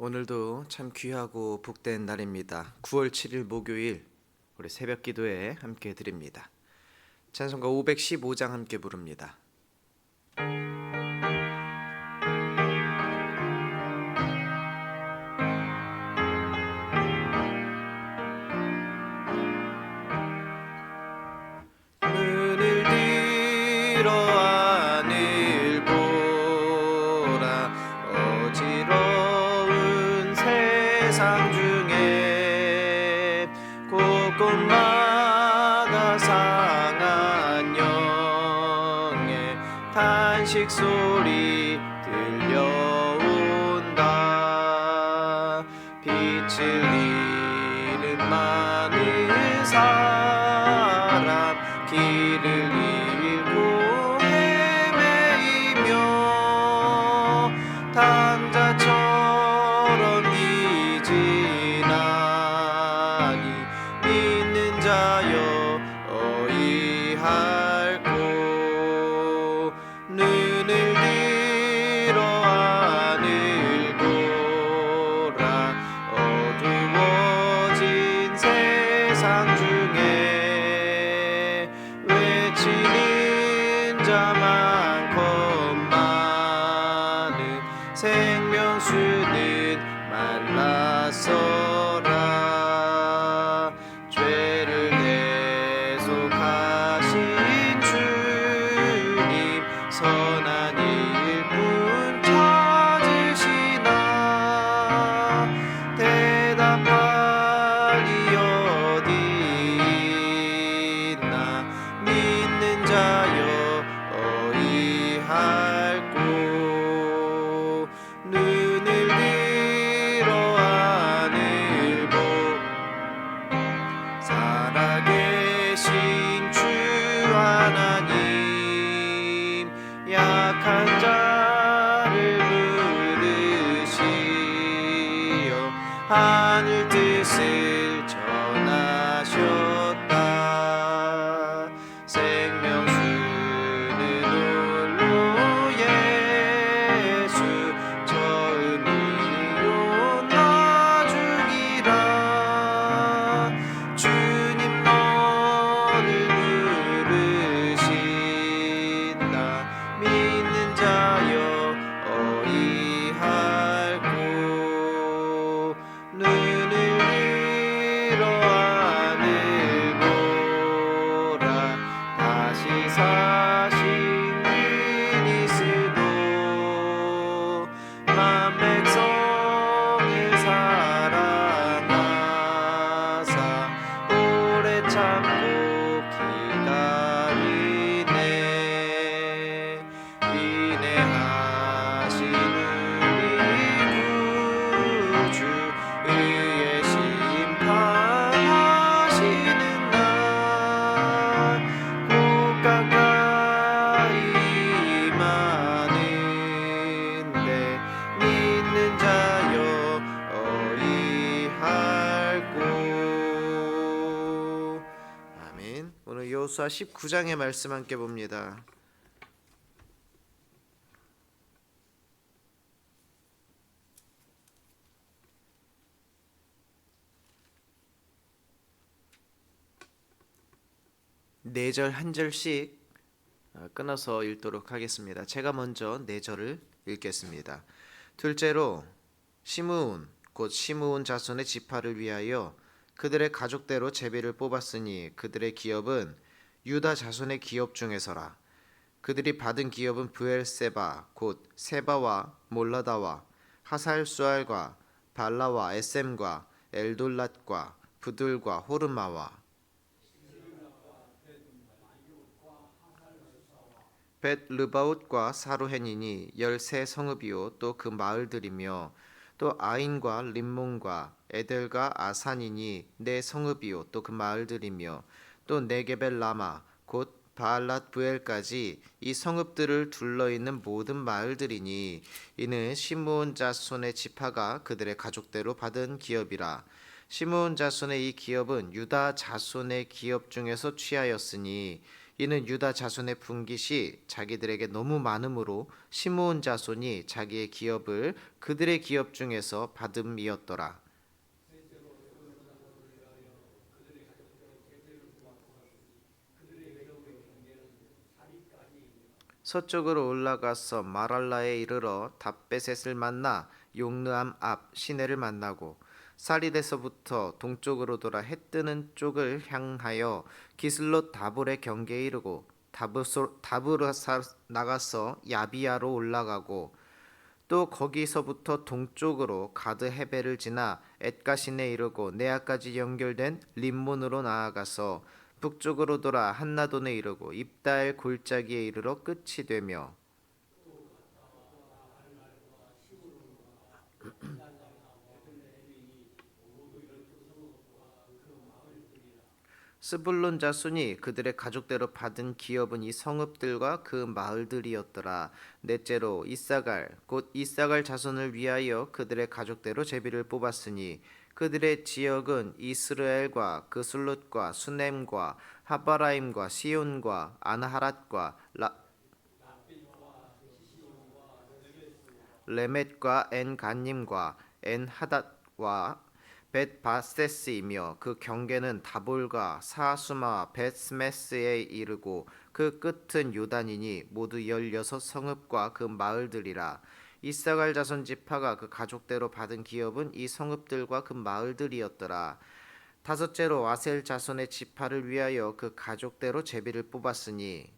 오늘도 참 귀하고 복된 날입니다. 9월 7일 목요일 우리 새벽 기도에 함께 드립니다. 찬송가 515장 함께 부릅니다. 눈을 들어 하늘 보라 어지러운 세상 중에 곳곳마다 상한 영의 탄식 소리 들려온다. 빛을 잃은 많은 사람 길을 잃고 헤매이며 당자처럼 기진하니 믿는 자여 어이할꼬. 눈을 들어 하늘 보라 어두워진 세상 중에 외치는 자 많건만은 생명수는 말랐어라. 죄를 대속하신 주님 선한 일꾼 찾으시나 대답하리 어디 있나 믿는 자여 어이할꼬. 눈을 들어 하늘 보 살아계신 주 하나님 약한 자를 부르시어 하늘 뜻을 전하셨다. 생명수는 홀로 예수 처음이요 나주기라. 주님 너를 부르신다. 믿는 자여 어이할꼬. 눈을 들어 하늘 보라 다시 사신 그리스도 만 백성을 사랑하사 오래 참고 기다리네. 인내하신 우리 구주 의의 심판하시는 날 곧 가까이 임하는데 믿는 자여 어이할꼬. 아멘. 오늘 여호수아 19장의 말씀 함께 봅니다. 네 절 한 절씩 끊어서 읽도록 하겠습니다. 제가 먼저 네 절을 읽겠습니다. 둘째로 시므온 곧 시므온 자손의 지파를 위하여 그들의 가족대로 제비를 뽑았으니 그들의 기업은 유다 자손의 기업 중에서라. 그들이 받은 기업은 브엘세바 곧 세바와 몰라다와 하살수알과 발라와 에셈과 엘돌랏과 부들과 호르마와 벳르바웃과 사루헨이니 13성읍이요 또 그 마을들이며 또 아인과 림몬과 에델과 아산이니 4성읍이요 또 그 마을들이며 또 네게벨 라마 곧 바알랏 부엘까지 이 성읍들을 둘러있는 모든 마을들이니 이는 시므온 자손의 지파가 그들의 가족대로 받은 기업이라. 시므온 자손의 이 기업은 유다 자손의 기업 중에서 취하였으니 이는 유다 자손의 분깃이 자기들에게 너무 많으므로 시므온 자손이 자기의 기업을 그들의 기업 중에서 받음이었더라. 서쪽으로 올라가서 마랄라에 이르러 답베셋을 만나 용르암 앞 시내를 만나고 사리데서부터 동쪽으로 돌아 해 뜨는 쪽을 향하여 기슬롯 다볼의 경계에 이르고 다브르 나가서 야비야로 올라가고 또 거기서부터 동쪽으로 가드 헤베를 지나 엣가신에 이르고 네아까지 연결된 림몬으로 나아가서 북쪽으로 돌아 한나돈에 이르고 입다엘 골짜기에 이르러 끝이 되며 스불론 자손이 그들의 가족대로 받은 기업은 이 성읍들과 그 마을들이었더라. 넷째로 이사갈 곧 이사갈 자손을 위하여 그들의 가족대로 제비를 뽑았으니 그들의 지역은 이스라엘과 그슬롯과 수넴과 하바라임과 시온과 아나하랏과 레멧과 엔간님과 엔하닷과 벳바세스이며 그 경계는 다볼과 사수마 벳스메스에 이르고 그 끝은 요단이니 모두 16성읍과 그 마을들이라. 이사갈 자손 지파가 그 가족대로 받은 기업은 이 성읍들과 그 마을들이었더라. 다섯째로 아셀 자손의 지파를 위하여 그 가족대로 제비를 뽑았으니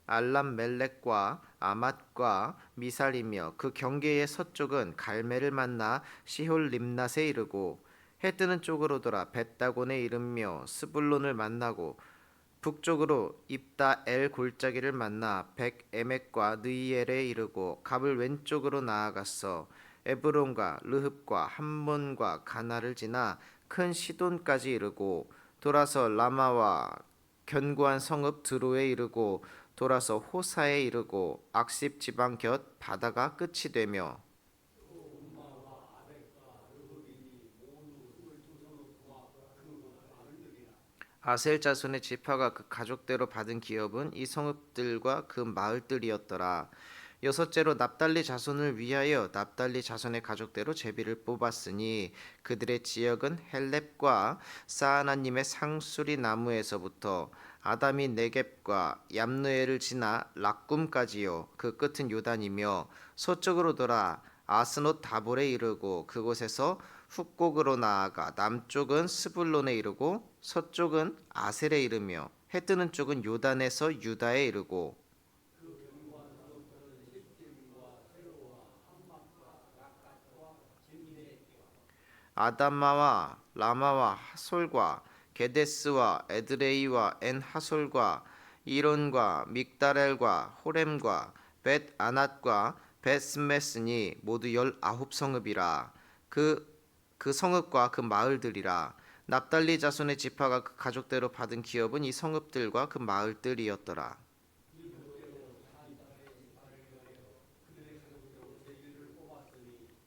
알람멜렉과 아맛과 미살이며 그 경계의 서쪽은 갈멜을 만나 시홀 림낫에 이르고 해 뜨는 쪽으로 돌아 벳다곤에 이르며 스불론을 만나고 북쪽으로 입다 엘 골짜기를 만나 백 에멕과 느이엘에 이르고 갑을 왼쪽으로 나아갔어 에브론과 르흡과 함몬과 가나를 지나 큰 시돈까지 이르고 돌아서 라마와 견고한 성읍 드로에 이르고 돌아서 호사에 이르고 악십 지방 곁 바다가 끝이 되며 아셀 자손의 지파가 그 가족대로 받은 기업은 이 성읍들과 그 마을들이었더라. 여섯째로 납달리 자손을 위하여 납달리 자손의 가족대로 제비를 뽑았으니 그들의 지역은 헬렙과 사하나님의 상수리 나무에서부터 아담이 네겝과 얌느에를 지나 락꿈까지요 그 끝은 요단이며 서쪽으로 돌아 아스노 다볼에 이르고 그곳에서 훅곡으로 나아가 남쪽은 스불론에 이르고 서쪽은 아셀에 이르며 해 뜨는 쪽은 요단에서 유다에 이르고 아담마와 라마와 하솔과 게데스와 에드레이와 엔하솔과 이론과 믹다렐과 호렘과 벳 아낫과 벳스메스니 모두 19성읍이라. 그 성읍과 그 마을들이라. 납달리 자손의 지파가 그 가족대로 받은 기업은 이 성읍들과 그 마을들이었더라.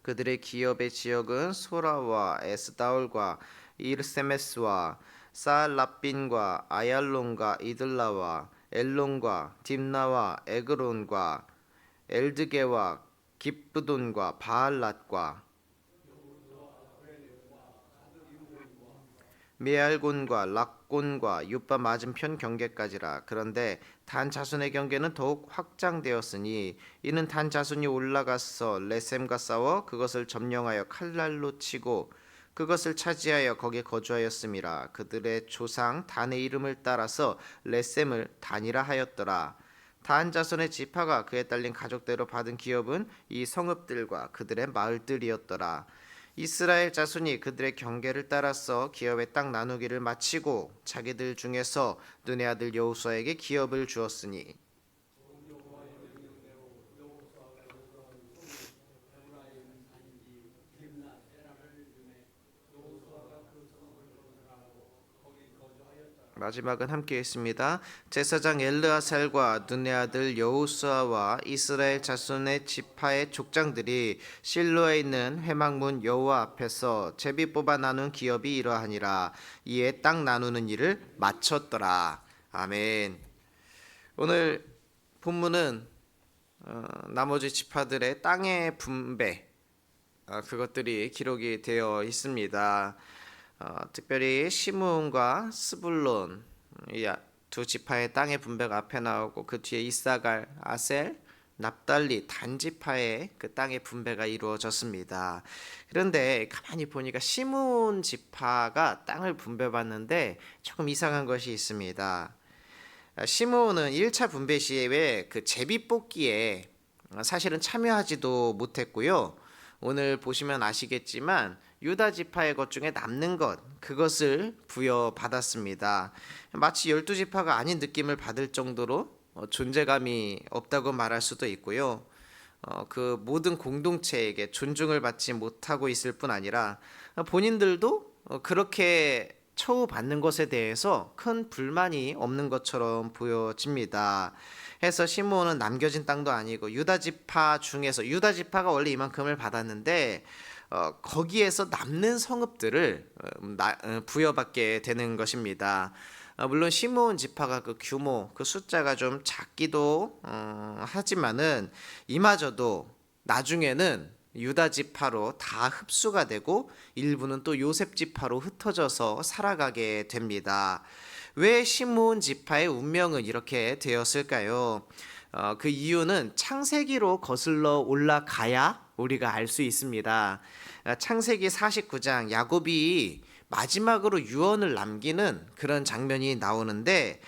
그들의 기업의 지역은 소라와 에스다올과 이르세메스와 사알랍빈과 아얄론과 이들라와 엘론과 딥나와 에그론과 엘드게와 깁브돈과 바알랏과 메알곤과 락곤과 유바 맞은편 경계까지라. 그런데 단 자손의 경계는 더욱 확장되었으니 이는 단 자손이 올라가서 레셈과 싸워 그것을 점령하여 칼날로 치고 그것을 차지하여 거기에 거주하였음이라. 그들의 조상 단의 이름을 따라서 레셈을 단이라 하였더라. 단 자손의 지파가 그에 딸린 가족대로 받은 기업은 이 성읍들과 그들의 마을들이었더라. 이스라엘 자손이 그들의 경계를 따라서 기업의 땅 나누기를 마치고 자기들 중에서 눈의 아들 여호수아에게 기업을 주었으니 마지막은 함께 있습니다. 제사장 엘르아살과 눈의 아들 여호수아와 이스라엘 자손의 지파의 족장들이 실로에 있는 회막문 여호와 앞에서 제비 뽑아 나눈 기업이 이러하니라. 이에 땅 나누는 일을 마쳤더라. 아멘. 오늘 본문은 나머지 지파들의 땅의 분배, 그것들이 기록이 되어 있습니다. 특별히 시므온과 스불론 이 두 지파의 땅의 분배가 앞에 나오고 그 뒤에 이사갈, 아셀, 납달리, 단 지파의 그 땅의 분배가 이루어졌습니다. 그런데 가만히 보니까 시므온 지파가 땅을 분배받는데 조금 이상한 것이 있습니다. 시므온은 1차 분배 시에 그 제비 뽑기에 사실은 참여하지도 못했고요. 오늘 보시면 아시겠지만 유다 지파의 것 중에 남는 것, 그것을 부여받았습니다. 마치 12지파가 아닌 느낌을 받을 정도로 존재감이 없다고 말할 수도 있고요. 그 모든 공동체에게 존중을 받지 못하고 있을 뿐 아니라 본인들도 그렇게 처우받는 것에 대해서 큰 불만이 없는 것처럼 보여집니다. 해서 시므온은 남겨진 땅도 아니고 유다 지파 중에서 유다 지파가 원래 이만큼을 받았는데 거기에서 남는 성읍들을 부여받게 되는 것입니다. 물론 시므온 지파가 그 규모, 그 숫자가 좀 작기도 하지만은 이마저도 나중에는 유다 지파로 다 흡수가 되고 일부는 또 요셉 지파로 흩어져서 살아가게 됩니다. 왜 시므온 지파의 운명은 이렇게 되었을까요? 그 이유는 창세기로 거슬러 올라가야 우리가 알 수 있습니다. 창세기 49장 야곱이 마지막으로 유언을 남기는 그런 장면이 나오는데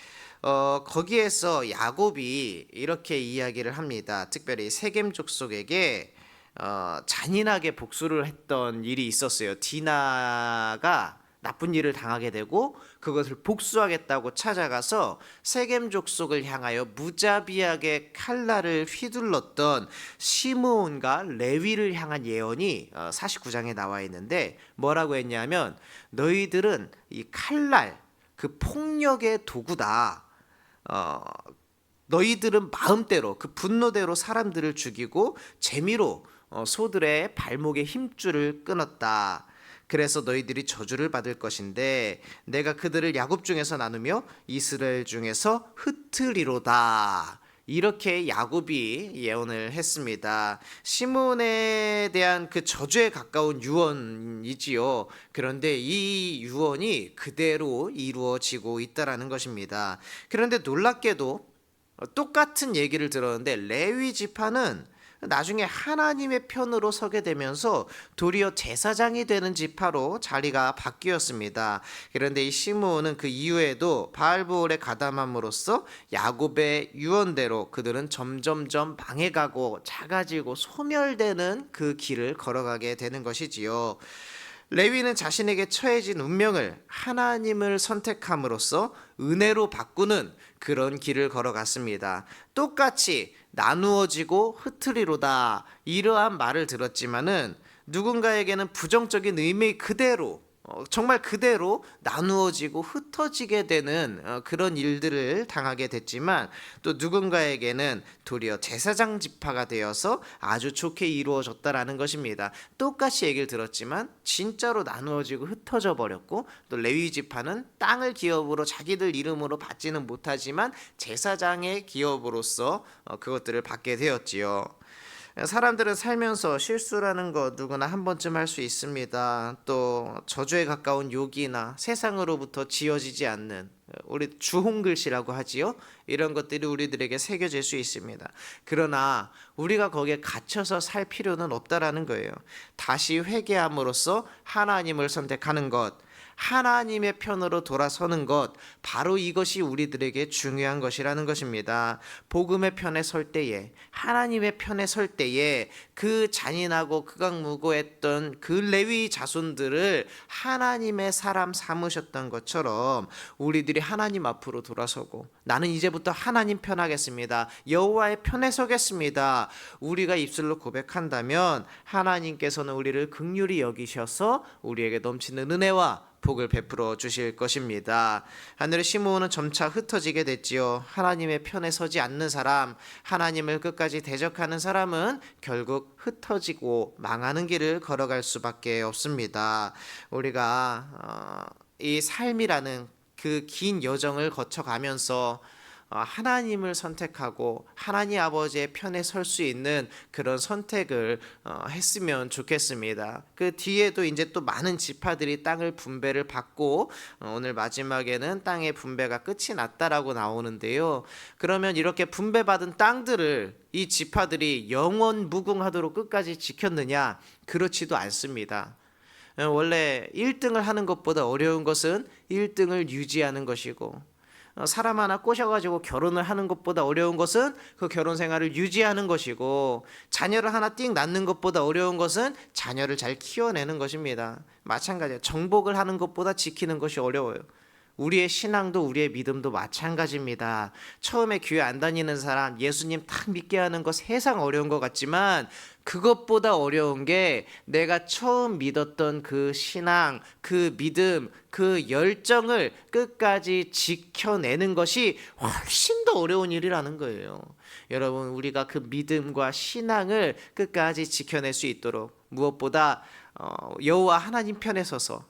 거기에서 야곱이 이렇게 이야기를 합니다. 특별히 세겜 족속에게 잔인하게 복수를 했던 일이 있었어요. 디나가 나쁜 일을 당하게 되고 그것을 복수하겠다고 찾아가서 세겜 족속을 향하여 무자비하게 칼날을 휘둘렀던 시므온과 레위를 향한 예언이 49장에 나와 있는데 뭐라고 했냐면 너희들은 이 칼날, 그 폭력의 도구다. 너희들은 마음대로 그 분노대로 사람들을 죽이고 재미로 소들의 발목에 힘줄을 끊었다. 그래서 너희들이 저주를 받을 것인데 내가 그들을 야곱 중에서 나누며 이스라엘 중에서 흩으리로다. 이렇게 야곱이 예언을 했습니다. 시므온에 대한 그 저주에 가까운 유언이지요. 그런데 이 유언이 그대로 이루어지고 있다라는 것입니다. 그런데 놀랍게도 똑같은 얘기를 들었는데 레위 지파는 나중에 하나님의 편으로 서게 되면서 도리어 제사장이 되는 지파로 자리가 바뀌었습니다. 그런데 이 시므온은 그 이후에도 바알브올에 가담함으로써 야곱의 유언대로 그들은 점점점 망해가고 작아지고 소멸되는 그 길을 걸어가게 되는 것이지요. 레위는 자신에게 처해진 운명을 하나님을 선택함으로써 은혜로 바꾸는 그런 길을 걸어갔습니다. 똑같이 나누어지고 흩으리로다 이러한 말을 들었지만은 누군가에게는 부정적인 의미 그대로 정말 그대로 나누어지고 흩어지게 되는 그런 일들을 당하게 됐지만 또 누군가에게는 도리어 제사장 지파가 되어서 아주 좋게 이루어졌다라는 것입니다. 똑같이 얘기를 들었지만 진짜로 나누어지고 흩어져 버렸고 또 레위 지파는 땅을 기업으로 자기들 이름으로 받지는 못하지만 제사장의 기업으로서 그것들을 받게 되었지요. 사람들은 살면서 실수라는 거 누구나 한 번쯤 할 수 있습니다. 또 저주에 가까운 욕이나 세상으로부터 지어지지 않는 우리 주홍글씨라고 하지요. 이런 것들이 우리들에게 새겨질 수 있습니다. 그러나 우리가 거기에 갇혀서 살 필요는 없다라는 거예요. 다시 회개함으로써 하나님을 선택하는 것, 하나님의 편으로 돌아서는 것, 바로 이것이 우리들에게 중요한 것이라는 것입니다. 복음의 편에 설 때에, 하나님의 편에 설 때에 그 잔인하고 극악무고했던 그 레위 자손들을 하나님의 사람 삼으셨던 것처럼 우리들이 하나님 앞으로 돌아서고 나는 이제부터 하나님 편하겠습니다. 여호와의 편에 서겠습니다. 우리가 입술로 고백한다면 하나님께서는 우리를 긍휼히 여기셔서 우리에게 넘치는 은혜와 복을 베풀어 주실 것입니다. 하늘의 시므온은 점차 흩어지게 됐지요. 하나님의 편에 서지 않는 사람, 하나님을 끝까지 대적하는 사람은 결국 흩어지고 망하는 길을 걸어갈 수밖에 없습니다. 우리가 이 삶이라는 그 긴 여정을 거쳐가면서 하나님을 선택하고 하나님 아버지의 편에 설 수 있는 그런 선택을 했으면 좋겠습니다. 그 뒤에도 이제 또 많은 지파들이 땅을 분배를 받고 오늘 마지막에는 땅의 분배가 끝이 났다라고 나오는데요. 그러면 이렇게 분배받은 땅들을 이 지파들이 영원 무궁하도록 끝까지 지켰느냐? 그렇지도 않습니다. 원래 1등을 하는 것보다 어려운 것은 1등을 유지하는 것이고, 사람 하나 꼬셔가지고 결혼을 하는 것보다 어려운 것은 그 결혼 생활을 유지하는 것이고, 자녀를 하나 띵 낳는 것보다 어려운 것은 자녀를 잘 키워내는 것입니다. 마찬가지예요. 정복을 하는 것보다 지키는 것이 어려워요. 우리의 신앙도 우리의 믿음도 마찬가지입니다. 처음에 교회 안 다니는 사람 예수님 딱 믿게 하는 거 세상 어려운 것 같지만, 그것보다 어려운 게 내가 처음 믿었던 그 신앙, 그 믿음, 그 열정을 끝까지 지켜내는 것이 훨씬 더 어려운 일이라는 거예요. 여러분, 우리가 그 믿음과 신앙을 끝까지 지켜낼 수 있도록 무엇보다 여호와 하나님 편에 서서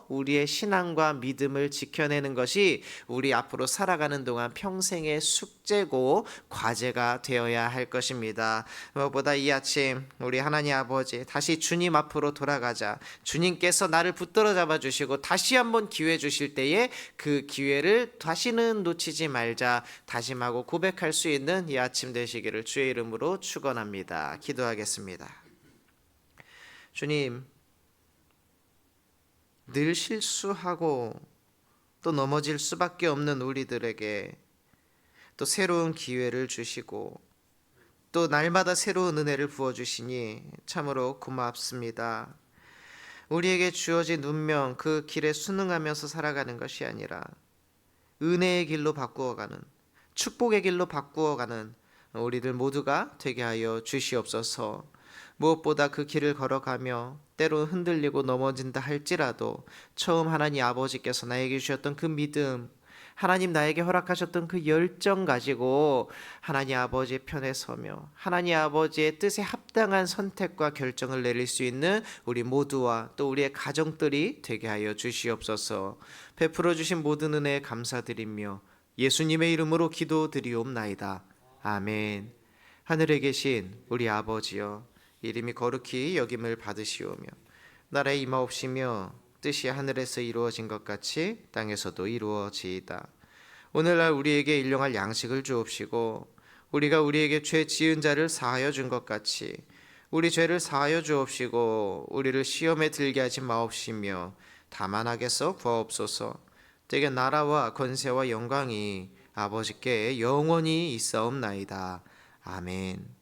우리의 신앙과 믿음을 지켜내는 것이 우리 앞으로 살아가는 동안 평생의 숙제고 과제가 되어야 할 것입니다. 무엇보다 이 아침 우리 하나님 아버지 다시 주님 앞으로 돌아가자. 주님께서 나를 붙들어 잡아 주시고 다시 한번 기회 주실 때에 그 기회를 다시는 놓치지 말자 다짐하고 고백할 수 있는 이 아침 되시기를 주의 이름으로 축원합니다. 기도하겠습니다. 주님, 늘 실수하고 또 넘어질 수밖에 없는 우리들에게 또 새로운 기회를 주시고 또 날마다 새로운 은혜를 부어주시니 참으로 고맙습니다. 우리에게 주어진 운명 그 길에 순응하면서 살아가는 것이 아니라 은혜의 길로 바꾸어가는, 축복의 길로 바꾸어가는 우리들 모두가 되게 하여 주시옵소서. 무엇보다 그 길을 걸어가며 때로 흔들리고 넘어진다 할지라도 처음 하나님 아버지께서 나에게 주셨던 그 믿음, 하나님 나에게 허락하셨던 그 열정 가지고 하나님 아버지의 편에 서며 하나님 아버지의 뜻에 합당한 선택과 결정을 내릴 수 있는 우리 모두와 또 우리의 가정들이 되게 하여 주시옵소서. 베풀어 주신 모든 은혜에 감사드리며 예수님의 이름으로 기도드리옵나이다. 아멘. 하늘에 계신 우리 아버지여, 이름이 거룩히 여김을 받으시오며 나라의 임하옵시며 뜻이 하늘에서 이루어진 것 같이 땅에서도 이루어지이다. 오늘날 우리에게 일용할 양식을 주옵시고 우리가 우리에게 죄 지은 자를 사하여 준 것 같이 우리 죄를 사하여 주옵시고 우리를 시험에 들게 하지 마옵시며 다만 악에서 구하옵소서. 되게 나라와 권세와 영광이 아버지께 영원히 있사옵나이다. 아멘.